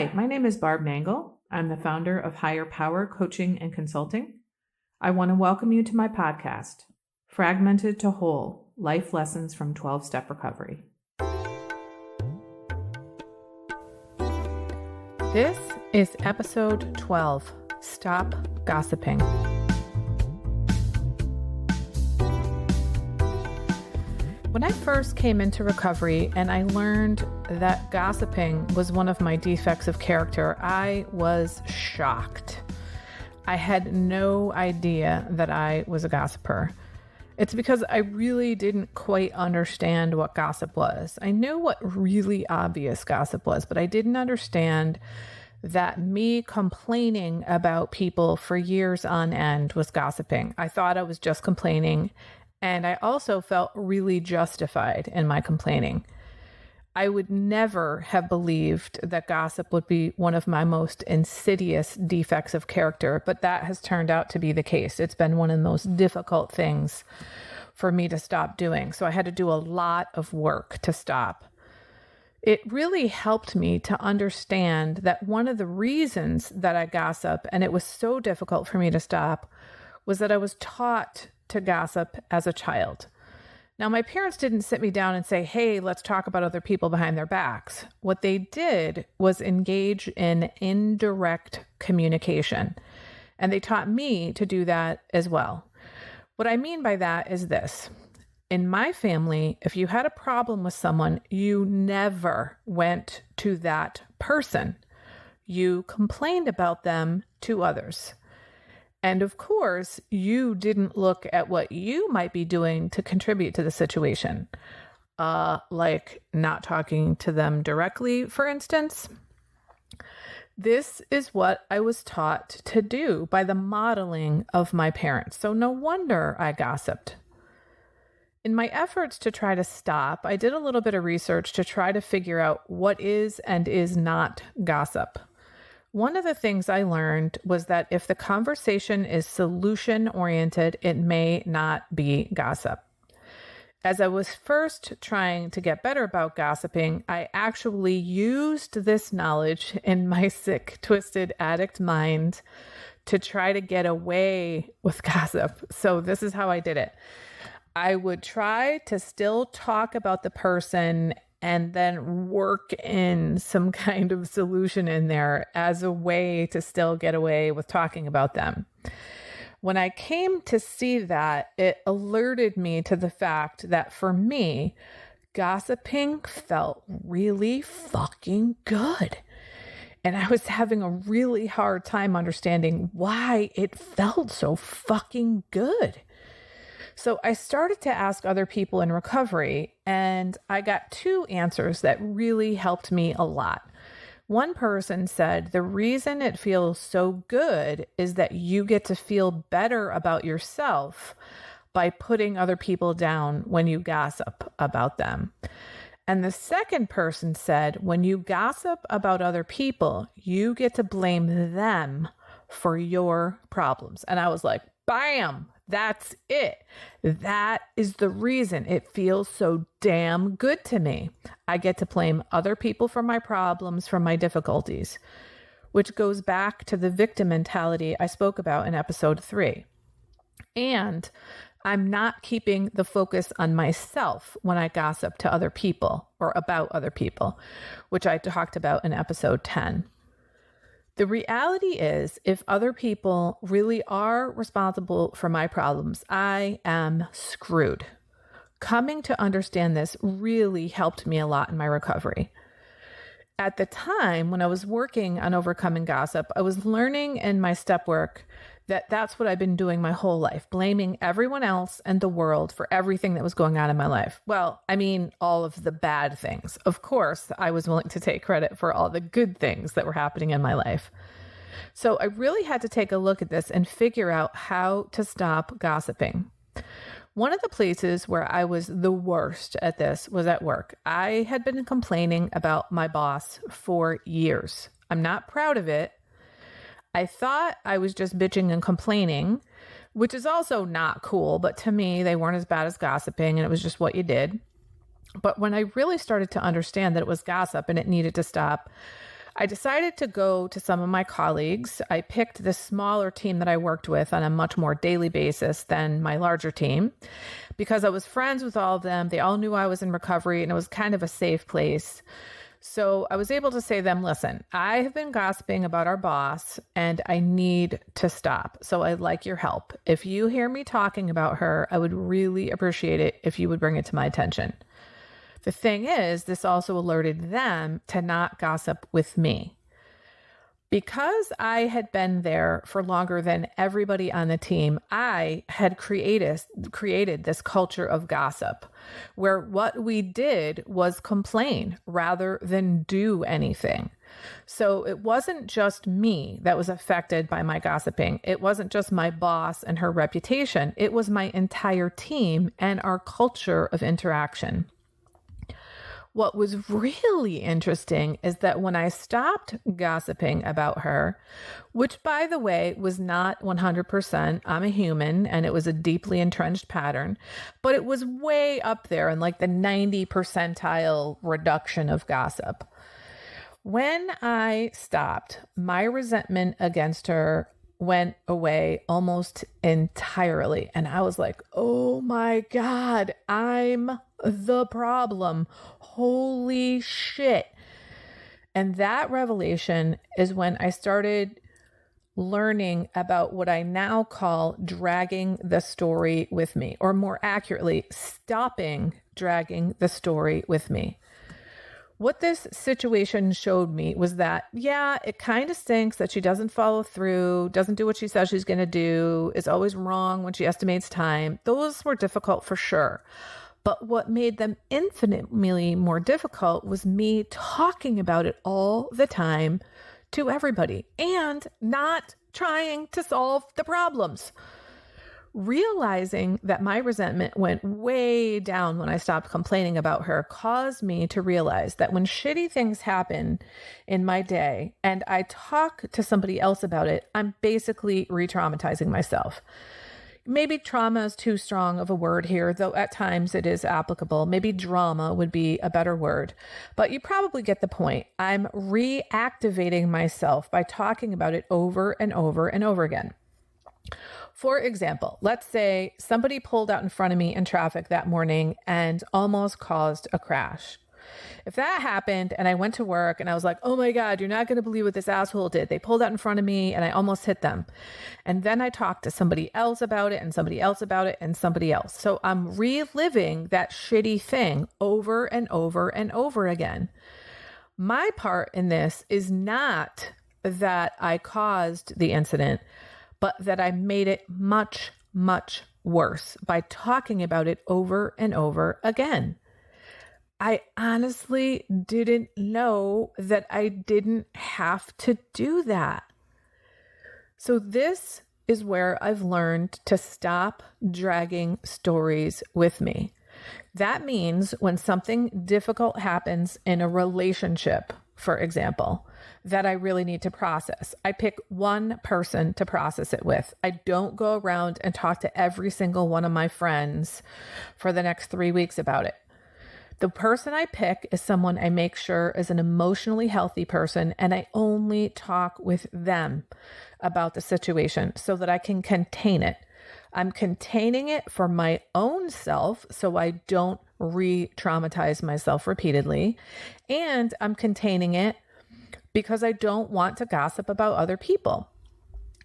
Hi, my name is Barb Nangle. I'm the founder of Higher Power Coaching and Consulting. I want to welcome you to my podcast, Fragmented to Whole, Life Lessons from 12-Step Recovery. This is episode 12, Stop Gossiping. When I first came into recovery and I learned that gossiping was one of my defects of character, I was shocked. I had no idea that I was a gossiper. It's because I really didn't quite understand what gossip was. I knew what really obvious gossip was, but I didn't understand that me complaining about people for years on end was gossiping. I thought I was just complaining. And I also felt really justified in my complaining. I would never have believed that gossip would be one of my most insidious defects of character, but that has turned out to be the case. It's been one of the most difficult things for me to stop doing. So I had to do a lot of work to stop. It really helped me to understand that one of the reasons that I gossip, and it was so difficult for me to stop, was that I was taught to gossip as a child. Now, my parents didn't sit me down and say, hey, let's talk about other people behind their backs. What they did was engage in indirect communication, and they taught me to do that as well. What I mean by that is this. In my family, if you had a problem with someone, you never went to that person. You complained about them to others. And of course, you didn't look at what you might be doing to contribute to the situation, like not talking to them directly, for instance. This is what I was taught to do by the modeling of my parents. So no wonder I gossiped. In my efforts to try to stop, I did a little bit of research to try to figure out what is and is not gossip. One of the things I learned was that if the conversation is solution-oriented, it may not be gossip. As I was first trying to get better about gossiping, I actually used this knowledge in my sick, twisted addict mind to try to get away with gossip. So this is how I did it. I would try to still talk about the person and then work in some kind of solution in there as a way to still get away with talking about them. When I came to see that, it alerted me to the fact that for me, gossiping felt really fucking good. And I was having a really hard time understanding why it felt so fucking good. So I started to ask other people in recovery, and I got two answers that really helped me a lot. One person said, the reason it feels so good is that you get to feel better about yourself by putting other people down when you gossip about them. And the second person said, when you gossip about other people, you get to blame them for your problems. And I was like, bam! That's it. That is the reason it feels so damn good to me. I get to blame other people for my problems, for my difficulties, which goes back to the victim mentality I spoke about in episode 3. And I'm not keeping the focus on myself when I gossip to other people or about other people, which I talked about in episode 10. The reality is, if other people really are responsible for my problems, I am screwed. Coming to understand this really helped me a lot in my recovery. At the time, when I was working on overcoming gossip, I was learning in my step work that that's what I've been doing my whole life, blaming everyone else and the world for everything that was going on in my life. Well, I mean, all of the bad things. Of course, I was willing to take credit for all the good things that were happening in my life. So I really had to take a look at this and figure out how to stop gossiping. One of the places where I was the worst at this was at work. I had been complaining about my boss for years. I'm not proud of it. I thought I was just bitching and complaining, which is also not cool, but to me, they weren't as bad as gossiping, and it was just what you did. But when I really started to understand that it was gossip and it needed to stop, I decided to go to some of my colleagues. I picked the smaller team that I worked with on a much more daily basis than my larger team because I was friends with all of them. They all knew I was in recovery and it was kind of a safe place. So I was able to say to them, listen, I have been gossiping about our boss and I need to stop. So I'd like your help. If you hear me talking about her, I would really appreciate it if you would bring it to my attention. The thing is, this also alerted them to not gossip with me. Because I had been there for longer than everybody on the team, I had created this culture of gossip where what we did was complain rather than do anything. So it wasn't just me that was affected by my gossiping. It wasn't just my boss and her reputation. It was my entire team and our culture of interaction. What was really interesting is that when I stopped gossiping about her, which by the way was not 100%, I'm a human and it was a deeply entrenched pattern, but it was way up there in like the 90 percentile reduction of gossip. When I stopped, my resentment against her went away almost entirely. And I was like, oh my God, I'm the problem. Holy shit. And that revelation is when I started learning about what I now call dragging the story with me, or more accurately, stopping dragging the story with me. What this situation showed me was that, yeah, it kind of stinks that she doesn't follow through, doesn't do what she says she's going to do, is always wrong when she estimates time. Those were difficult for sure. But what made them infinitely more difficult was me talking about it all the time to everybody and not trying to solve the problems. Realizing that my resentment went way down when I stopped complaining about her caused me to realize that when shitty things happen in my day and I talk to somebody else about it, I'm basically re-traumatizing myself. Maybe trauma is too strong of a word here, though at times it is applicable. Maybe drama would be a better word, but you probably get the point. I'm reactivating myself by talking about it over and over and over again. For example, let's say somebody pulled out in front of me in traffic that morning and almost caused a crash. If that happened and I went to work and I was like, oh my God, you're not going to believe what this asshole did. They pulled out in front of me and I almost hit them. And then I talked to somebody else about it and somebody else about it and somebody else. So I'm reliving that shitty thing over and over and over again. My part in this is not that I caused the incident, but that I made it much, much worse by talking about it over and over again. I honestly didn't know that I didn't have to do that. So this is where I've learned to stop dragging stories with me. That means when something difficult happens in a relationship, for example, that I really need to process, I pick one person to process it with. I don't go around and talk to every single one of my friends for the next 3 weeks about it. The person I pick is someone I make sure is an emotionally healthy person, and I only talk with them about the situation so that I can contain it. I'm containing it for my own self so I don't re-traumatize myself repeatedly, and I'm containing it because I don't want to gossip about other people.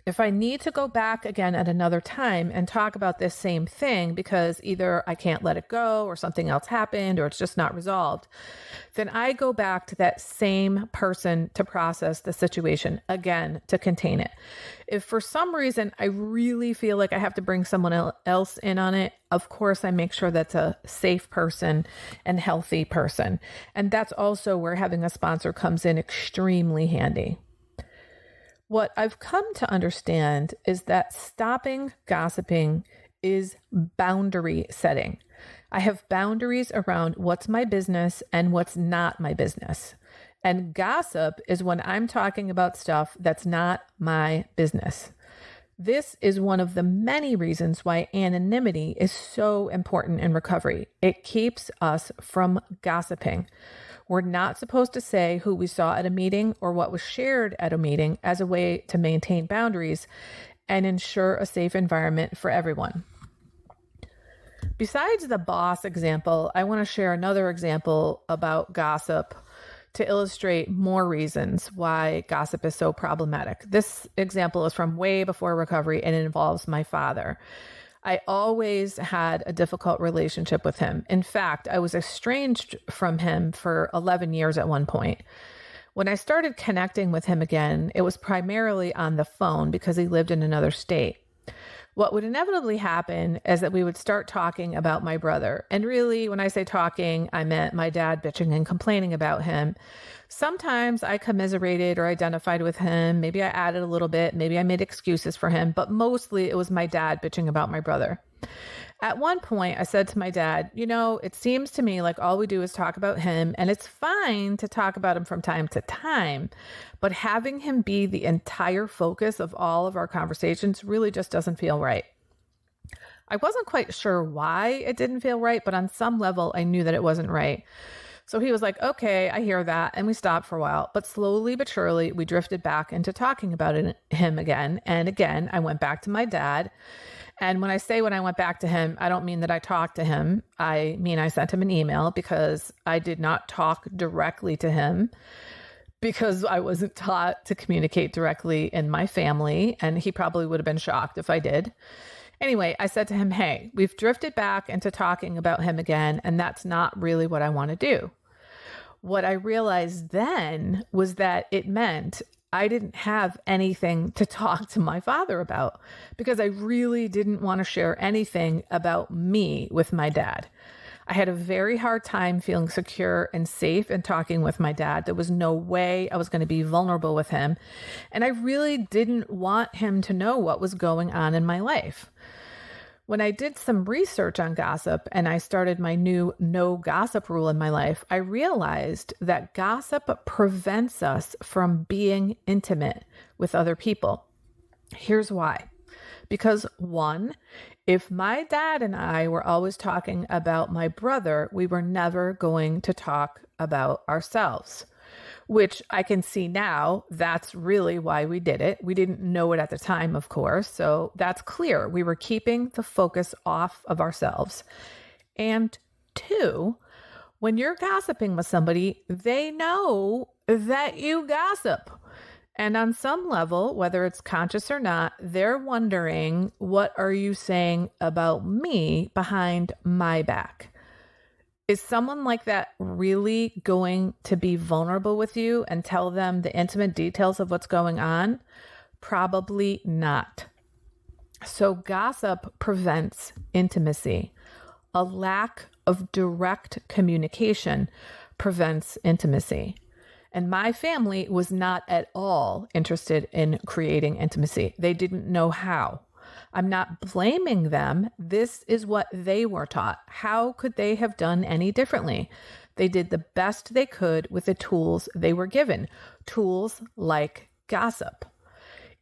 If I need to go back again at another time and talk about this same thing because either I can't let it go or something else happened or it's just not resolved, then I go back to that same person to process the situation again to contain it. If for some reason I really feel like I have to bring someone else in on it, of course I make sure that's a safe person and healthy person. And that's also where having a sponsor comes in extremely handy. What I've come to understand is that stopping gossiping is boundary setting. I have boundaries around what's my business and what's not my business. And gossip is when I'm talking about stuff that's not my business. This is one of the many reasons why anonymity is so important in recovery. It keeps us from gossiping. We're not supposed to say who we saw at a meeting or what was shared at a meeting as a way to maintain boundaries and ensure a safe environment for everyone. Besides the boss example, I want to share another example about gossip to illustrate more reasons why gossip is so problematic. This example is from way before recovery and it involves my father. I always had a difficult relationship with him. In fact, I was estranged from him for 11 years at one point. When I started connecting with him again, it was primarily on the phone because he lived in another state. What would inevitably happen is that we would start talking about my brother. And really, when I say talking, I meant my dad bitching and complaining about him. Sometimes I commiserated or identified with him. Maybe I added a little bit. Maybe I made excuses for him. But mostly it was my dad bitching about my brother. At one point, I said to my dad, it seems to me like all we do is talk about him, and it's fine to talk about him from time to time, but having him be the entire focus of all of our conversations really just doesn't feel right. I wasn't quite sure why it didn't feel right, but on some level, I knew that it wasn't right. So he was like, okay, I hear that. And we stopped for a while, but slowly but surely, we drifted back into talking about him again. And again, I went back to my dad. And when I went back to him, I don't mean that I talked to him. I mean, I sent him an email because I did not talk directly to him because I wasn't taught to communicate directly in my family. And he probably would have been shocked if I did. Anyway, I said to him, hey, we've drifted back into talking about him again, and that's not really what I want to do. What I realized then was that it meant I didn't have anything to talk to my father about because I really didn't want to share anything about me with my dad. I had a very hard time feeling secure and safe in talking with my dad. There was no way I was going to be vulnerable with him. And I really didn't want him to know what was going on in my life. When I did some research on gossip and I started my new no gossip rule in my life, I realized that gossip prevents us from being intimate with other people. Here's why. Because one, if my dad and I were always talking about my brother, we were never going to talk about ourselves. Which I can see now, that's really why we did it. We didn't know it at the time, of course. So that's clear. We were keeping the focus off of ourselves. And two, when you're gossiping with somebody, they know that you gossip. And on some level, whether it's conscious or not, they're wondering, what are you saying about me behind my back? Is someone like that really going to be vulnerable with you and tell them the intimate details of what's going on? Probably not. So gossip prevents intimacy. A lack of direct communication prevents intimacy. And my family was not at all interested in creating intimacy. They didn't know how. I'm not blaming them. This is what they were taught. How could they have done any differently? They did the best they could with the tools they were given, tools like gossip.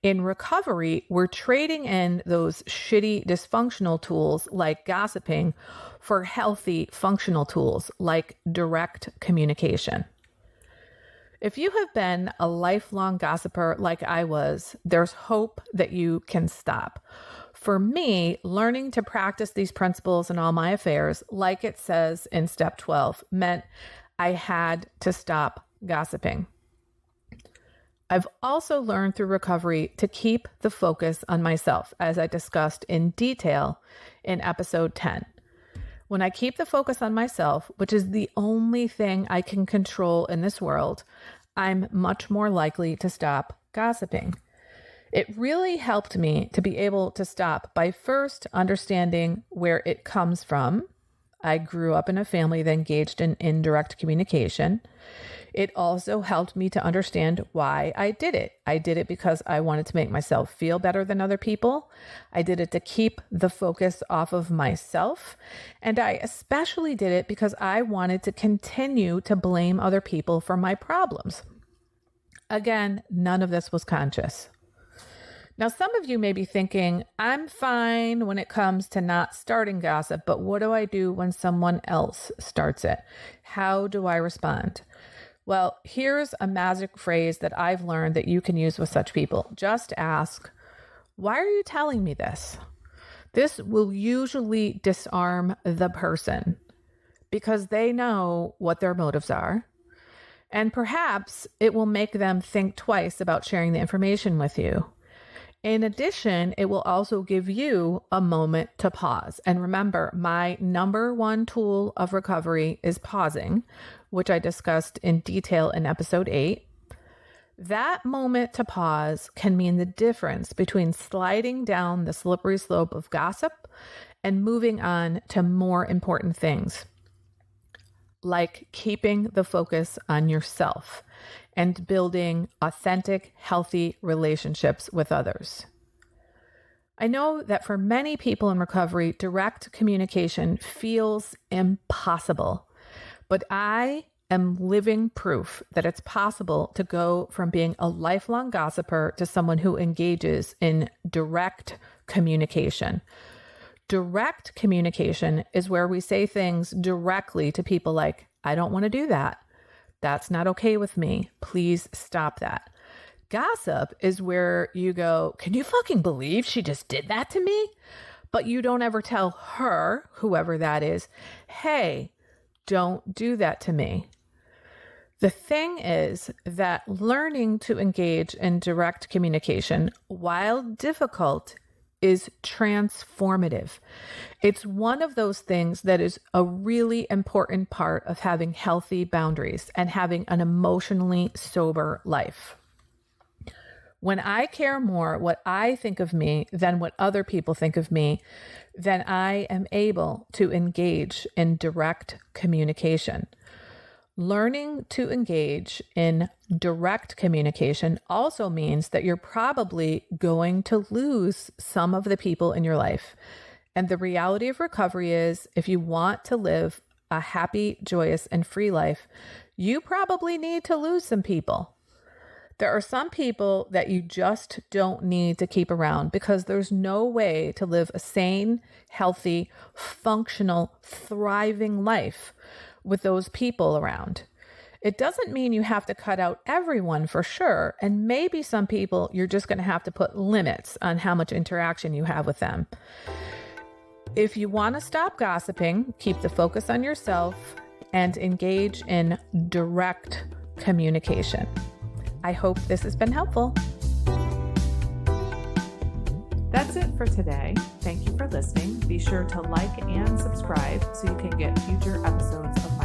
In recovery, we're trading in those shitty, dysfunctional tools like gossiping for healthy, functional tools like direct communication. If you have been a lifelong gossiper like I was, there's hope that you can stop. For me, learning to practice these principles in all my affairs, like it says in step 12, meant I had to stop gossiping. I've also learned through recovery to keep the focus on myself, as I discussed in detail in episode 10. When I keep the focus on myself, which is the only thing I can control in this world, I'm much more likely to stop gossiping. It really helped me to be able to stop by first understanding where it comes from. I grew up in a family that engaged in indirect communication. It also helped me to understand why I did it. I did it because I wanted to make myself feel better than other people. I did it to keep the focus off of myself. And I especially did it because I wanted to continue to blame other people for my problems. Again, none of this was conscious. Now, some of you may be thinking, I'm fine when it comes to not starting gossip, but what do I do when someone else starts it? How do I respond? Well, here's a magic phrase that I've learned that you can use with such people. Just ask, why are you telling me this? This will usually disarm the person because they know what their motives are. And perhaps it will make them think twice about sharing the information with you. In addition, it will also give you a moment to pause. And remember, my number one tool of recovery is pausing, which I discussed in detail in episode 8. That moment to pause can mean the difference between sliding down the slippery slope of gossip and moving on to more important things, like keeping the focus on yourself and building authentic, healthy relationships with others. I know that for many people in recovery, direct communication feels impossible, but I am living proof that it's possible to go from being a lifelong gossiper to someone who engages in direct communication. Direct communication is where we say things directly to people like, I don't want to do that. That's not okay with me. Please stop that. Gossip is where you go, can you fucking believe she just did that to me? But you don't ever tell her, whoever that is, hey, don't do that to me. The thing is that learning to engage in direct communication, while difficult, is transformative. It's one of those things that is a really important part of having healthy boundaries and having an emotionally sober life. When I care more what I think of me than what other people think of me, then I am able to engage in direct communication. Learning to engage in direct communication also means that you're probably going to lose some of the people in your life. And the reality of recovery is, if you want to live a happy, joyous, and free life, you probably need to lose some people. There are some people that you just don't need to keep around because there's no way to live a sane, healthy, functional, thriving life with those people around. It doesn't mean you have to cut out everyone for sure. And maybe some people you're just going to have to put limits on how much interaction you have with them. If you want to stop gossiping, keep the focus on yourself and engage in direct communication. I hope this has been helpful. That's it for today. Thank you for listening. Be sure to like and subscribe so you can get future episodes of my